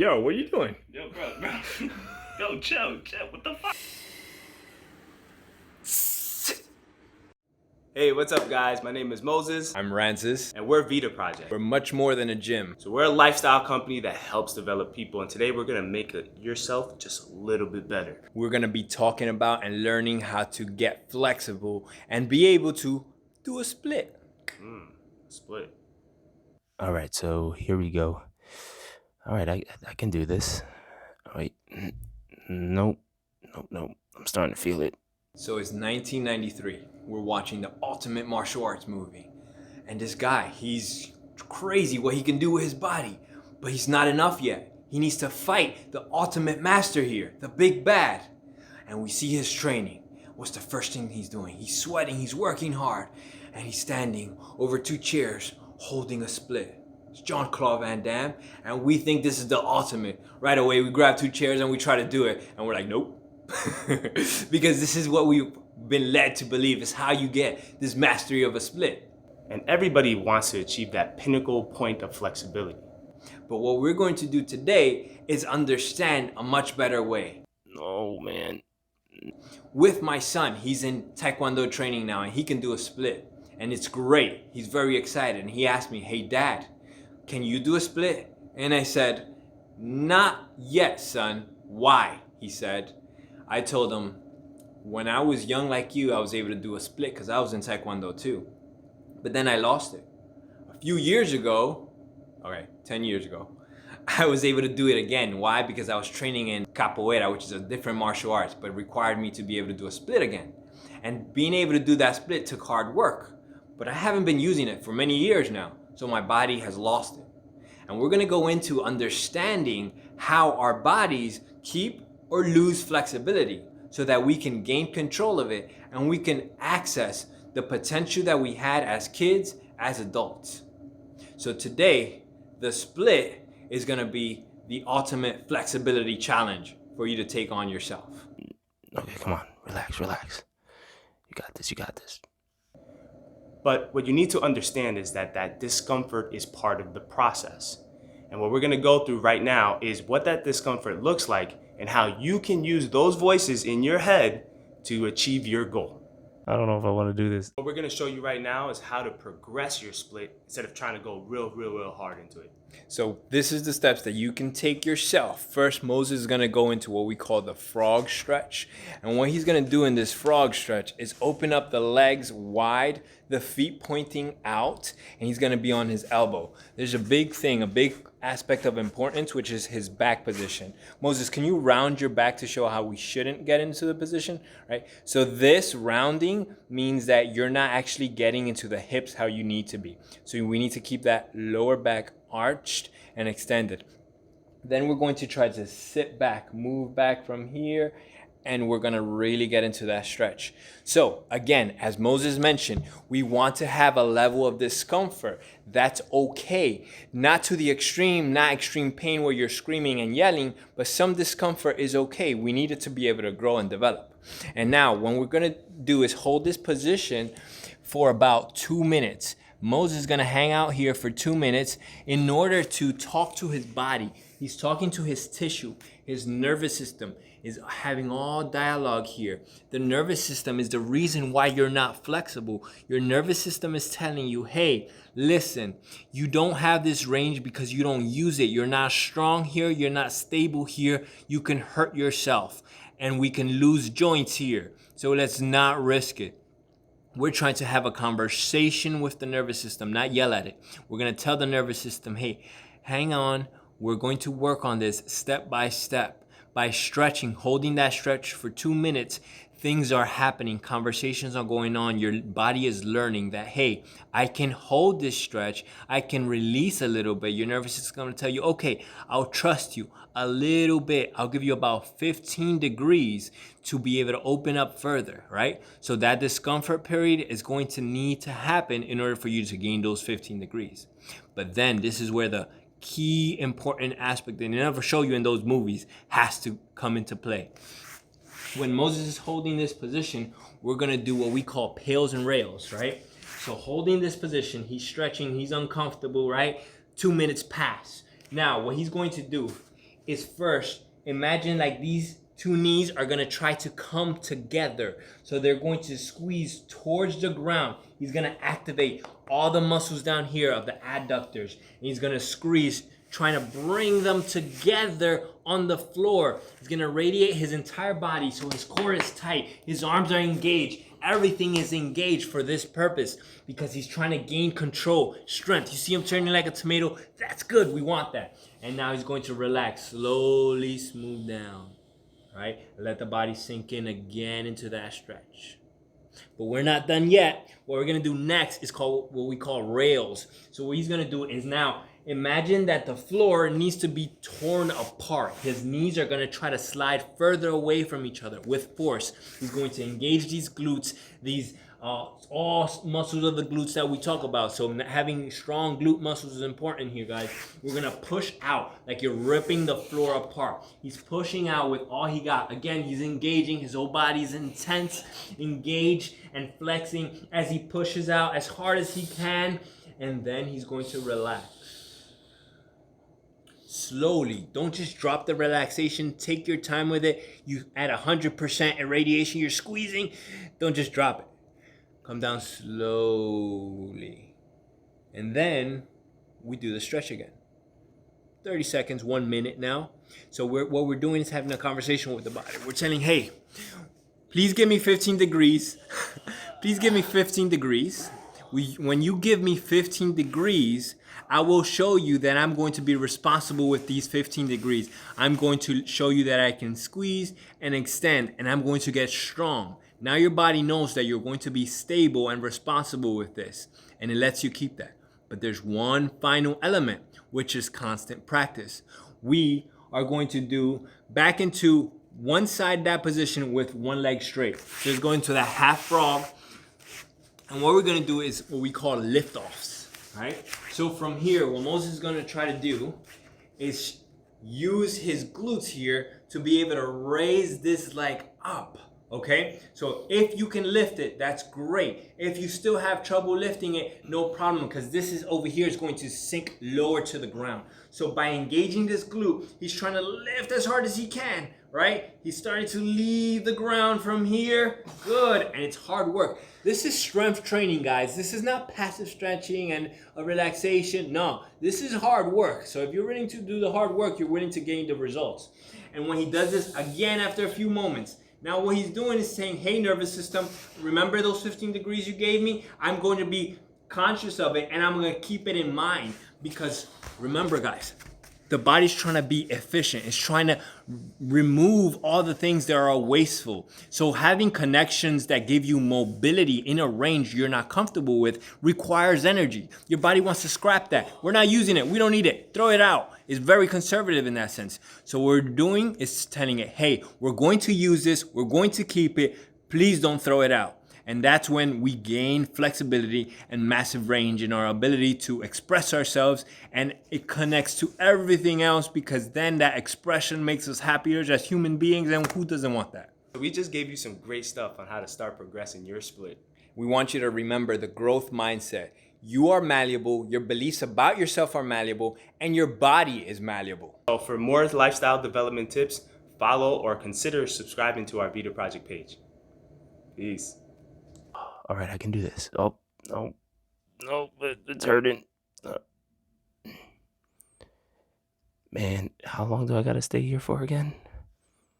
Yo, what are you doing? Yo, bro. Yo, chill. What the fuck? Hey, what's up guys? My name is Moses. I'm Rancis. And we're VidaProject. We're much more than a gym. So we're a lifestyle company that helps develop people, and today we're gonna make yourself just a little bit better. We're gonna be talking about and learning how to get flexible and be able to do a split. Split. All right, so here we go. All right, I can do this. Wait, nope. I'm starting to feel it. So it's 1993. We're watching the ultimate martial arts movie. And this guy, he's crazy what he can do with his body. But he's not enough yet. He needs to fight the ultimate master here, the big bad. And we see his training. What's the first thing he's doing? He's sweating, he's working hard. And he's standing over 2 chairs holding a split. It's Jean-Claude Van Damme. And we think this is the ultimate. Right away, we grab 2 chairs and we try to do it. And we're like, nope. Because this is what we've been led to believe is how you get this mastery of a split. And everybody wants to achieve that pinnacle point of flexibility. But what we're going to do today is understand a much better way. Oh man. With my son, he's in Taekwondo training now and he can do a split. And it's great. He's very excited. And he asked me, hey dad, can you do a split? And I said, not yet, son. Why? He said. I told him, when I was young like you, I was able to do a split because I was in Taekwondo too. But then I lost it. A few years ago, 10 years ago, I was able to do it again. Why? Because I was training in capoeira, which is a different martial arts, but required me to be able to do a split again. And being able to do that split took hard work. But I haven't been using it for many years now, so my body has lost it. And we're gonna go into understanding how our bodies keep or lose flexibility so that we can gain control of it and we can access the potential that we had as kids, as adults. So today, the split is gonna be the ultimate flexibility challenge for you to take on yourself. Okay, come on, relax. You got this. But what you need to understand is that discomfort is part of the process. And what we're gonna go through right now is what that discomfort looks like and how you can use those voices in your head to achieve your goal. I don't know if I want to do this. What we're gonna show you right now is how to progress your split instead of trying to go real hard into it. So this is the steps that you can take yourself. First, Moses is gonna go into what we call the frog stretch. And what he's gonna do in this frog stretch is open up the legs wide, the feet pointing out, and he's gonna be on his elbow. There's a big aspect of importance, which is his back position. Moses, can you round your back to show how we shouldn't get into the position, right? So this rounding means that you're not actually getting into the hips how you need to be. So we need to keep that lower back arched and extended. Then we're going to try to sit back, move back from here, and we're gonna really get into that stretch. So again, as Moses mentioned, we want to have a level of discomfort. That's okay. Not to the extreme, not extreme pain where you're screaming and yelling, but some discomfort is okay. We need it to be able to grow and develop. And now what we're gonna do is hold this position for about 2 minutes. Moses is gonna hang out here for 2 minutes in order to talk to his body. He's talking to his tissue, his nervous system is having all dialogue here. The nervous system is the reason why you're not flexible. Your nervous system is telling you, hey, listen, you don't have this range because you don't use it. You're not strong here, you're not stable here. You can hurt yourself and we can lose joints here. So let's not risk it. We're trying to have a conversation with the nervous system, not yell at it. We're gonna tell the nervous system, hey, hang on, we're going to work on this step by step. By stretching, holding that stretch for 2 minutes, things are happening, conversations are going on, your body is learning that, hey, I can hold this stretch, I can release a little bit. Your nervous system is gonna tell you, okay, I'll trust you a little bit. I'll give you about 15 degrees to be able to open up further, right? So that discomfort period is going to need to happen in order for you to gain those 15 degrees. But then this is where the key important aspect that they never show you in those movies has to come into play. When Moses is holding this position, we're gonna do what we call pails and rails, right? So holding this position, he's stretching, he's uncomfortable, right? 2 minutes pass. Now, what he's going to do is first, imagine like these two knees are gonna try to come together. So they're going to squeeze towards the ground. He's gonna activate all the muscles down here of the adductors. And he's gonna squeeze, trying to bring them together on the floor. He's gonna radiate his entire body so his core is tight, his arms are engaged, everything is engaged for this purpose because he's trying to gain control, strength. You see him turning like a tomato? That's good, we want that. And now he's going to relax, slowly smooth down, right? Let the body sink in again into that stretch. But we're not done yet. What we're gonna do next is called what we call rails. So what he's gonna do is now, imagine that the floor needs to be torn apart. His knees are gonna try to slide further away from each other with force. He's going to engage these glutes, these all muscles of the glutes that we talk about. So having strong glute muscles is important here, guys. We're gonna push out like you're ripping the floor apart. He's pushing out with all he got. Again, he's engaging. His whole body's intense, engaged and flexing as he pushes out as hard as he can. And then he's going to relax. Slowly, don't just drop the relaxation. Take your time with it. You at 100% irradiation, you're squeezing. Don't just drop it. Come down slowly. And then we do the stretch again. 30 seconds, 1 minute now. So what we're doing is having a conversation with the body. We're telling, hey, please give me 15 degrees. Please give me 15 degrees. When you give me 15 degrees, I will show you that I'm going to be responsible with these 15 degrees. I'm going to show you that I can squeeze and extend, and I'm going to get strong. Now your body knows that you're going to be stable and responsible with this, and it lets you keep that. But there's one final element, which is constant practice. We are going to do back into one side that position with one leg straight. Just going to the half frog. And what we're gonna do is what we call lift-offs, right? So from here, what Moses is gonna try to do is use his glutes here to be able to raise this leg up, okay? So if you can lift it, that's great. If you still have trouble lifting it, no problem, because this is over here is going to sink lower to the ground. So by engaging this glute, he's trying to lift as hard as he can, right? He's starting to leave the ground from here. Good, and it's hard work. This is strength training, guys. This is not passive stretching and a relaxation. No, this is hard work. So if you're willing to do the hard work, you're willing to gain the results. And when he does this again after a few moments, now what he's doing is saying, hey, nervous system, remember those 15 degrees you gave me? I'm going to be conscious of it and I'm going to keep it in mind because remember, guys, the body's trying to be efficient. It's trying to remove all the things that are wasteful. So having connections that give you mobility in a range you're not comfortable with requires energy. Your body wants to scrap that. We're not using it. We don't need it. Throw it out. It's very conservative in that sense. So what we're doing is telling it, hey, we're going to use this. We're going to keep it. Please don't throw it out. And that's when we gain flexibility and massive range in our ability to express ourselves. And it connects to everything else because then that expression makes us happier as human beings. And who doesn't want that? We just gave you some great stuff on how to start progressing your split. We want you to remember the growth mindset. You are malleable, your beliefs about yourself are malleable, and your body is malleable. So for more lifestyle development tips, follow or consider subscribing to our VidaProject page. Peace. All right, I can do this. Oh, no. No, it's hurting. Man, how long do I gotta stay here for again?